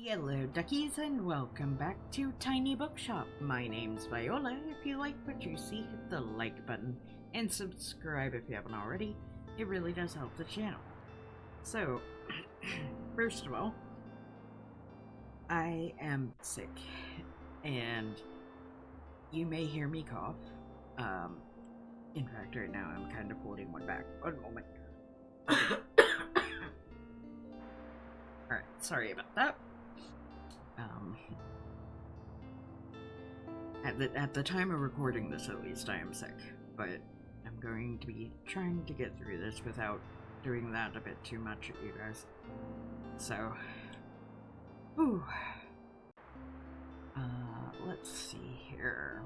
Hello, duckies, and welcome back to Tiny Bookshop. My name's Viola. If you like what you see, hit the like button and subscribe if you haven't already. It really does help the channel. So, first of all, I am sick, and you may hear me cough. In fact, right now I'm kind of holding one back. One moment. Alright, sorry about that. At the time of recording this, at least, I am sick, but I'm going to be trying to get through this without doing that a bit too much at you guys. So, whew. Let's see here.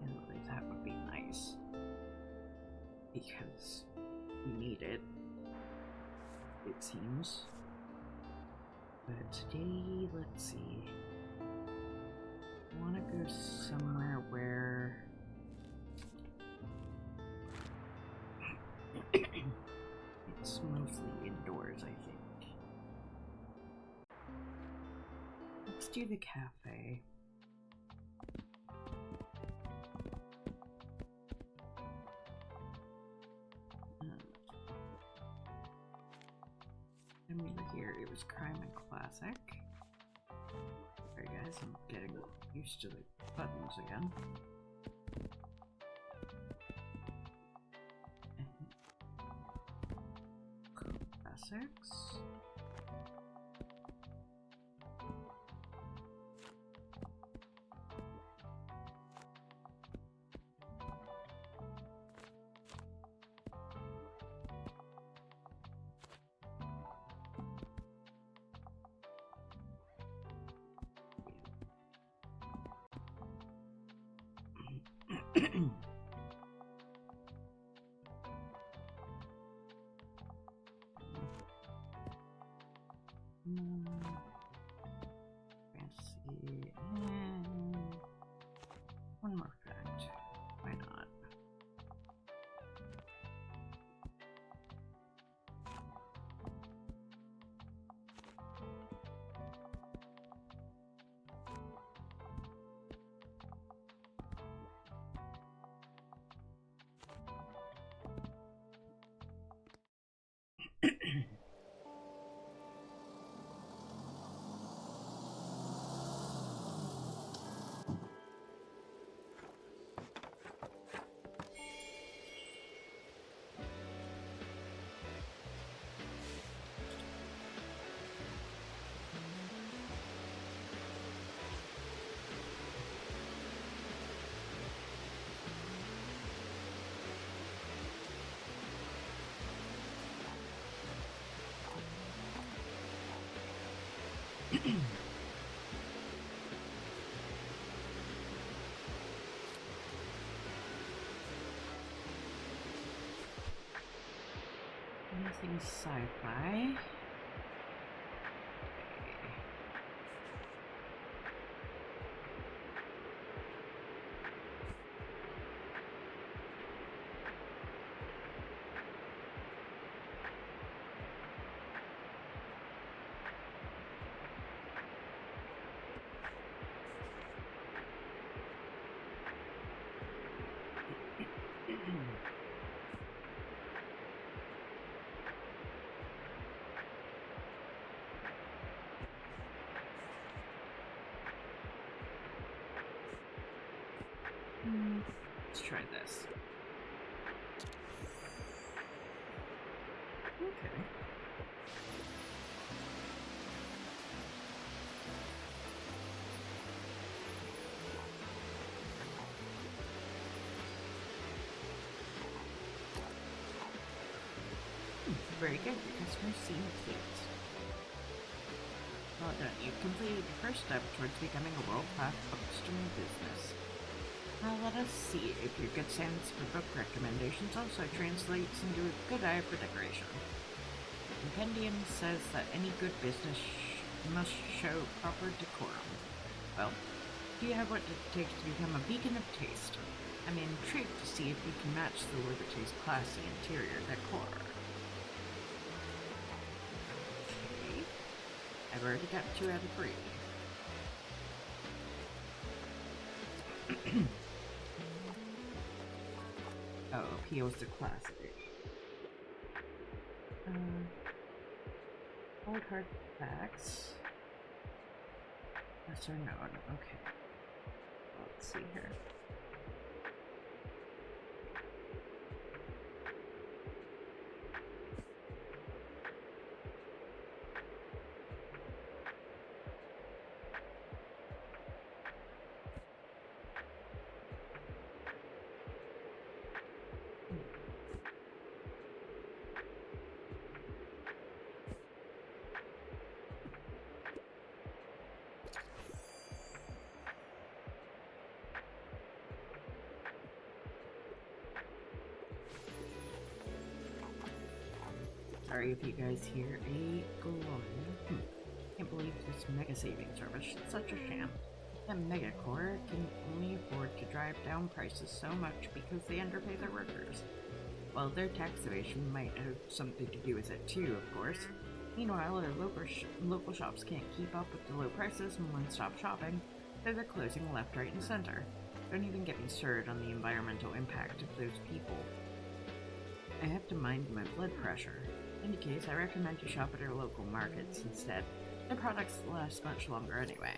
Anyway, that would be nice, because we need it, it seems. But today, let's see. I want to go somewhere where it's mostly indoors, I think. Let's do the cafe. And over here, it was Crime and Classic. Sorry guys, I'm getting used to the buttons again. Classics. Fancy, and one more fact. Why not? Anything sci-fi? Let's try this. Okay. Very good. Your customers seem pleased. Well done. You've completed the first step towards becoming a world-class bookstore business. Now let us see if your good sense for book recommendations also translates into a good eye for decoration. The compendium says that any good business must show proper decorum. Well, do you have what it takes to become a beacon of taste? I'm intrigued to see if you can match the Liberty's classy interior decor. Okay. I've already got 2 out of 3. Oh, appeals to classic. Old hard facts. Yes or no? Okay. Let's see here. Sorry if you guys hear a glory. Can't believe this mega saving service is such a sham. The megacore can only afford to drive down prices so much because they underpay their workers. Well, their tax evasion might have something to do with it too, of course. Meanwhile, our local shops can't keep up with the low prices and one-stop shopping, so they're closing left, right, and center. Don't even get me started on the environmental impact of those people. I have to mind my blood pressure. In any case, I recommend you shop at our local markets instead. Their products last much longer anyway.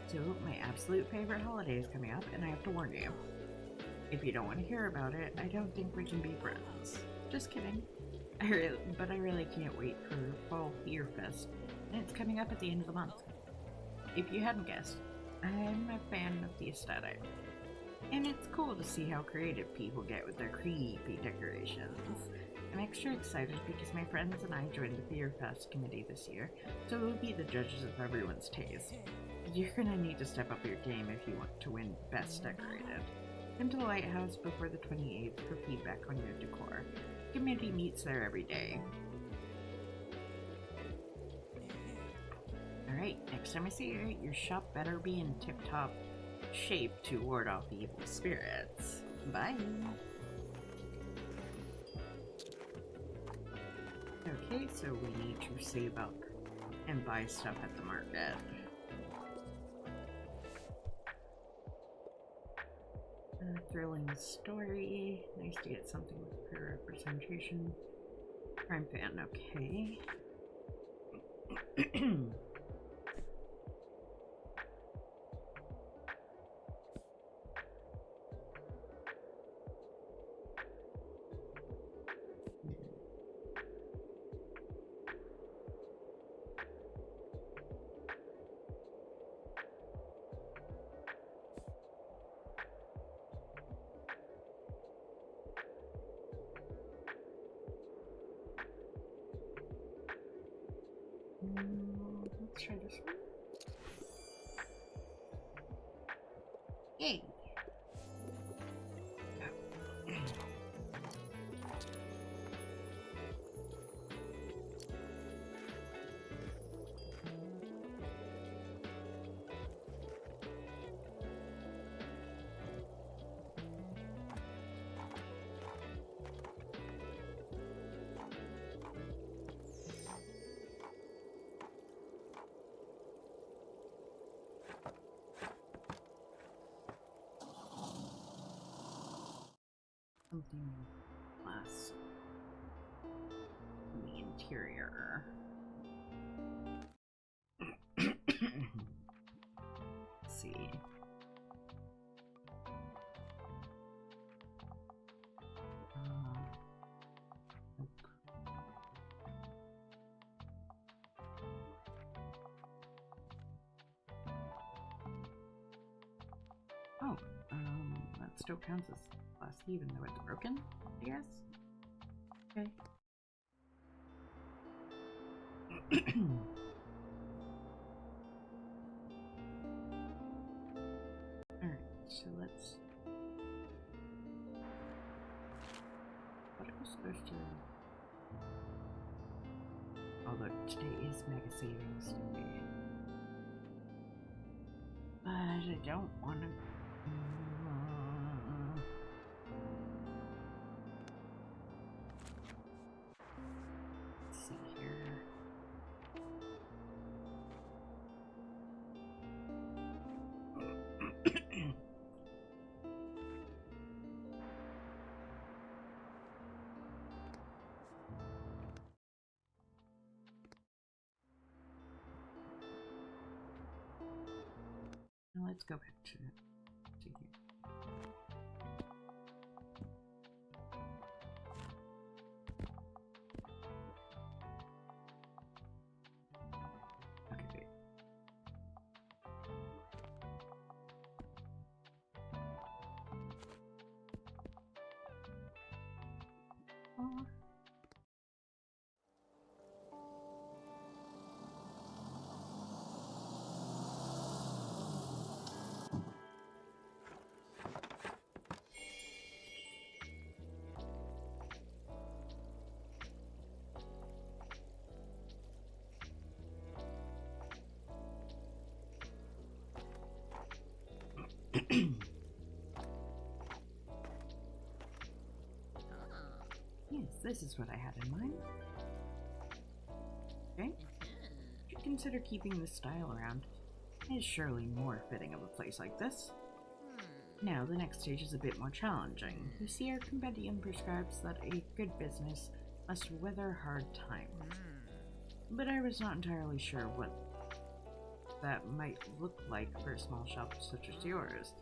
So, my absolute favorite holiday is coming up, and I have to warn you. If you don't want to hear about it, I don't think we can be friends. Just kidding. But I really can't wait for Fall Beer Fest, and it's coming up at the end of the month. If you hadn't guessed, I'm a fan of the aesthetic. And it's cool to see how creative people get with their creepy decorations. I'm extra excited because my friends and I joined the Beer Fest committee this year, so we'll be the judges of everyone's taste. You're gonna need to step up your game if you want to win Best Decorated. Come to the Lighthouse before the 28th for feedback on your decor. The community meets there every day. Alright, next time I see you, your shop better be in tip-top shape to ward off the evil spirits. Bye! Okay, so we need to save up and buy stuff at the market. Thrilling story. Nice to get something with clear representation. Crime fan, okay. Let's try this one. Yay! Something less in the interior. Let's see. Nope. Oh, that still counts as class even though it's broken, I guess? Okay. Alright, so let's... What am I supposed to... Although today is Mega Savings Day. But I don't want to... let's go back to see here. Okay, wait. Oh. Yes, this is what I had in mind. Okay? Should consider keeping this style around. It is surely more fitting of a place like this. Now, the next stage is a bit more challenging. You see, our compendium prescribes that a good business must weather hard times. But I was not entirely sure what that might look like for a small shop such as yours.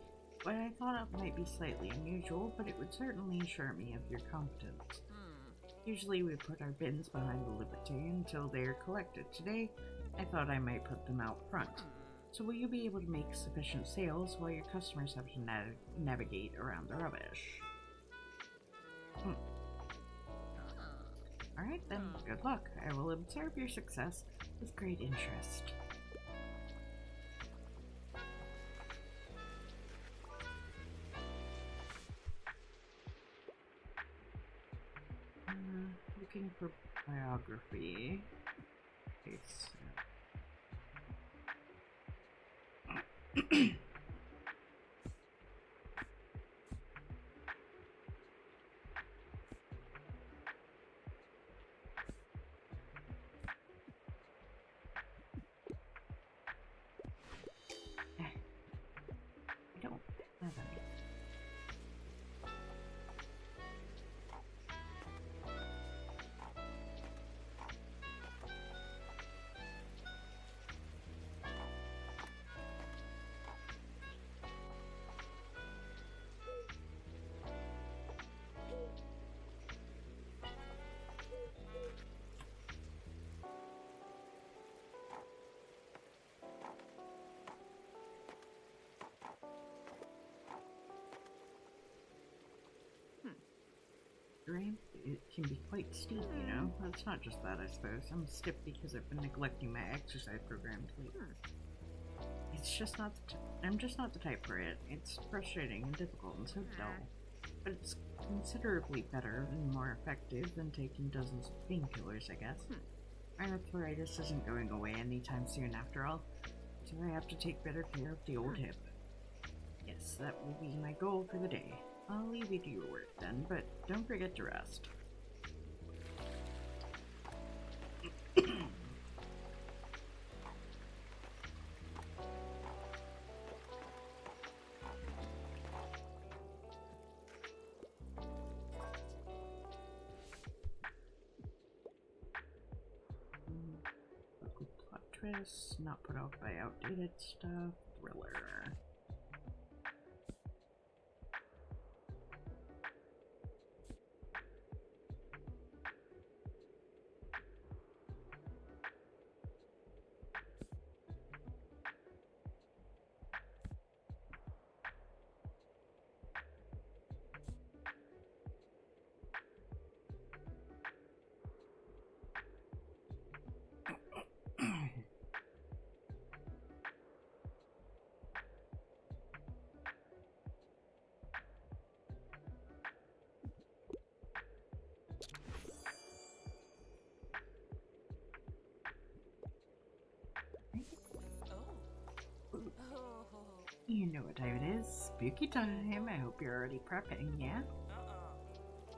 What I thought it might be slightly unusual, but it would certainly assure me of your competence. Usually we put our bins behind the liberté until they are collected. Today, I thought I might put them out front. So will you be able to make sufficient sales while your customers have to navigate around the rubbish? Alright then, good luck. I will observe your success with great interest. Looking for biography. Okay, I don't have any. Ramp, it can be quite steep, you know? Well, it's not just that, I suppose. I'm stiff because I've been neglecting my exercise programs lately. It's just not I'm just not the type for it. It's frustrating and difficult and so dull. But it's considerably better and more effective than taking dozens of painkillers, I guess. My arthritis isn't going away anytime soon after all, so I have to take better care of the old hip. Yes, that will be my goal for the day. I'll leave you to your work then, but don't forget to rest. Local plot twist, not put off by outdated stuff, thriller. You know what time it is. Spooky time. I hope you're already prepping, yeah?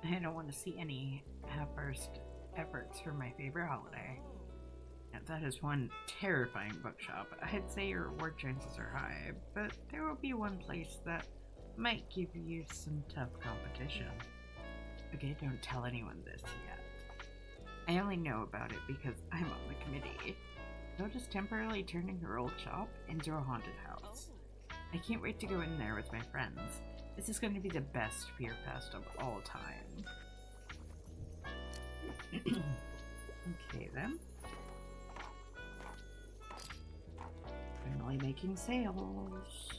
I don't want to see any half-burst efforts for my favorite holiday. Now, that is one terrifying bookshop. I'd say your reward chances are high, but there will be one place that might give you some tough competition. Okay, don't tell anyone this yet. I only know about it because I'm on the committee. Notice temporarily turning her old shop into a haunted house. I can't wait to go in there with my friends. This is going to be the best beer fest of all time. Okay then. Finally making sales.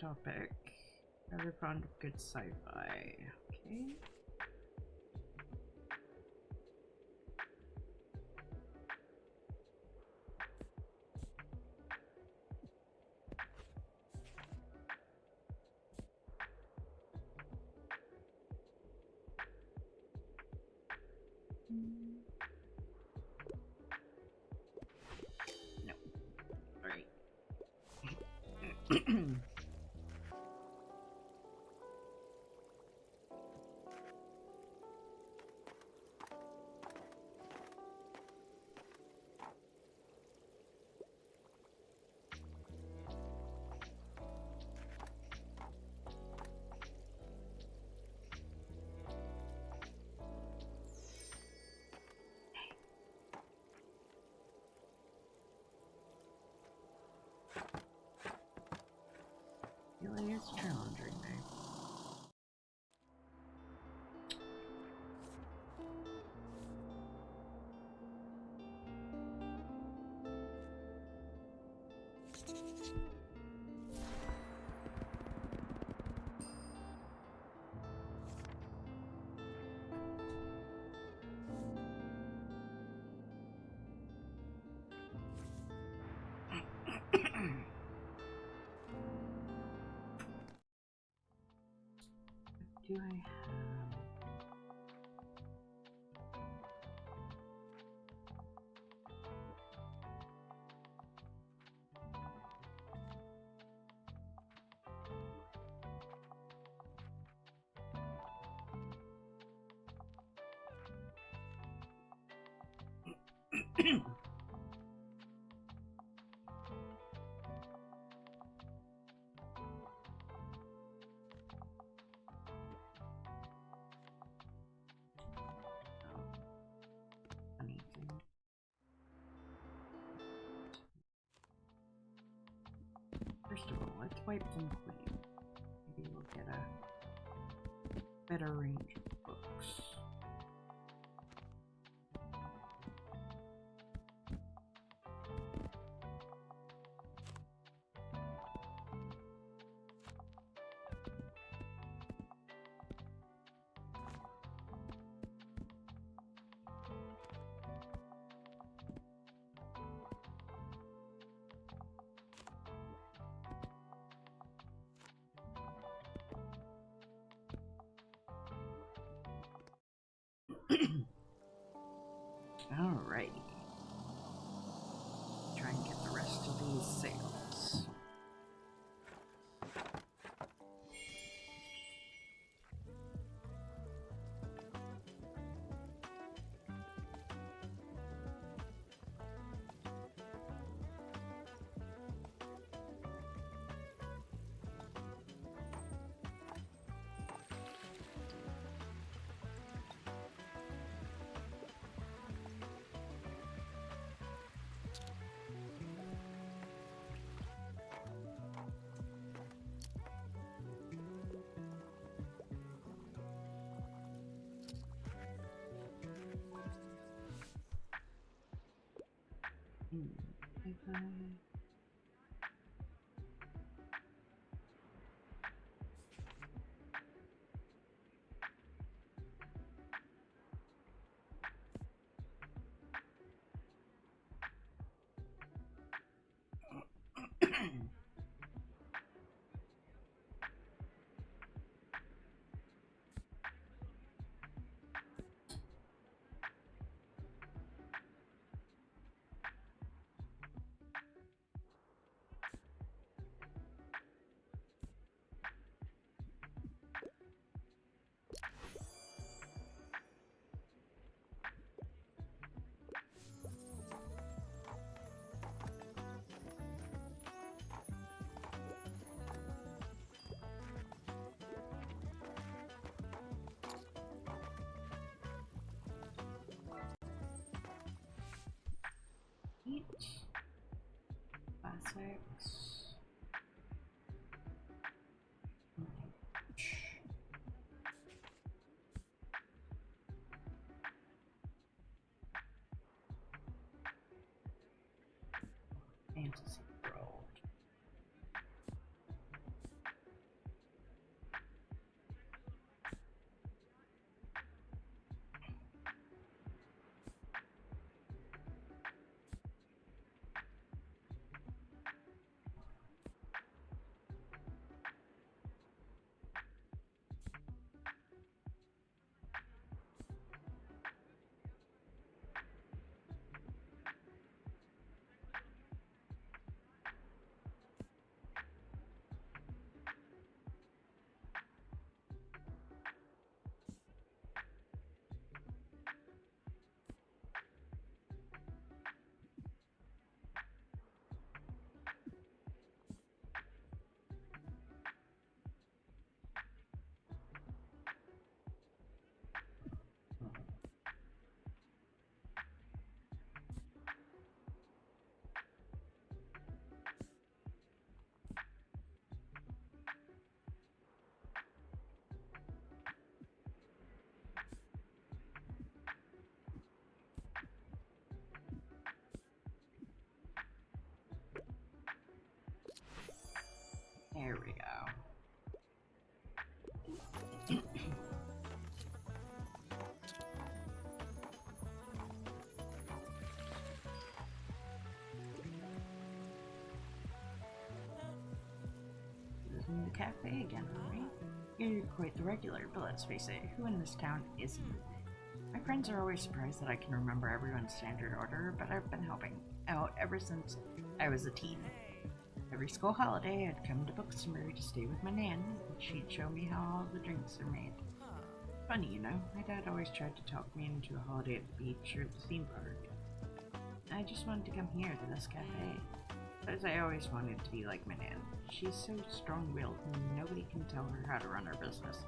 Topic. Rather fond of good sci-fi. Okay. No. Alright. Really is challenging me. Do I have... anything? First of all, let's wipe them clean. Maybe we'll get a better range of books. Alrighty. Try and get the rest of these sales. If I... fantasy world. There we go. This is the cafe again, right? You're quite the regular, but let's face it, who in this town isn't? My friends are always surprised that I can remember everyone's standard order, but I've been helping out ever since I was a teen. Every school holiday, I'd come to Bookshop to stay with my nan, and she'd show me how all the drinks are made. Funny, you know, my dad always tried to talk me into a holiday at the beach or the theme park. I just wanted to come here to this cafe, because I always wanted to be like my nan. She's so strong-willed, and nobody can tell her how to run her business,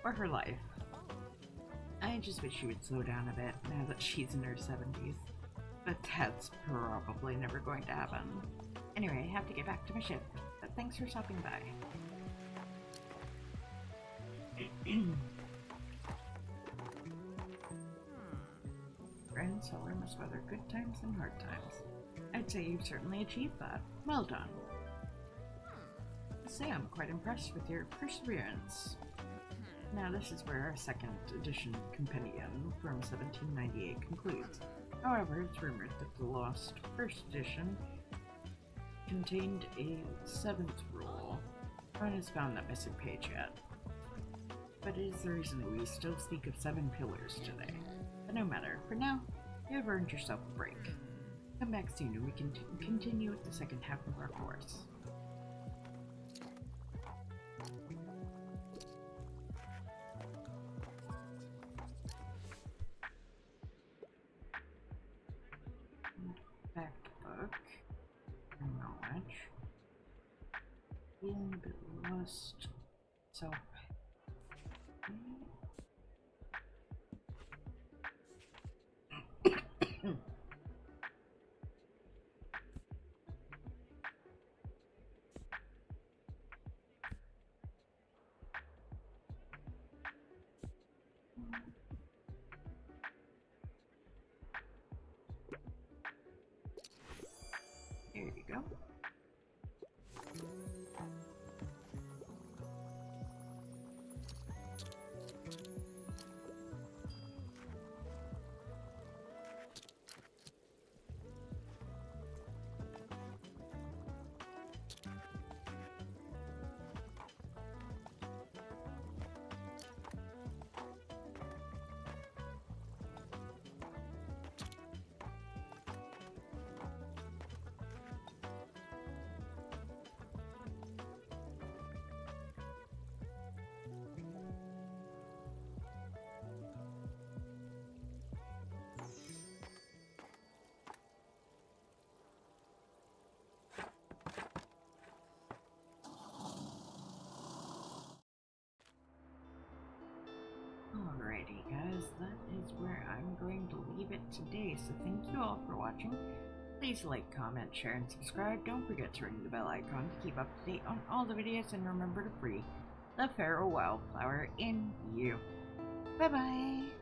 or her life. I just wish she would slow down a bit now that she's in her 70s, but that's probably never going to happen. Anyway, I have to get back to my shift, but thanks for stopping by. Friends, Solar must weather good times and hard times. I'd say you've certainly achieved that. Well done. I'd say I'm quite impressed with your perseverance. Now this is where our second edition compendium from 1798 concludes. However, it's rumored that the lost first edition contained a seventh rule. No one has found that missing page yet. But it is the reason that we still speak of 7 pillars today. But no matter, for now, you have earned yourself a break. Come back soon and we can continue with the second half of our course. Back to book. Knowledge. Feeling a bit lost. So. There you go. Alrighty guys, that is where I'm going to leave it today, so thank you all for watching. Please like, comment, share, and subscribe. Don't forget to ring the bell icon to keep up to date on all the videos, and remember to free the feral wildflower in you. Bye bye!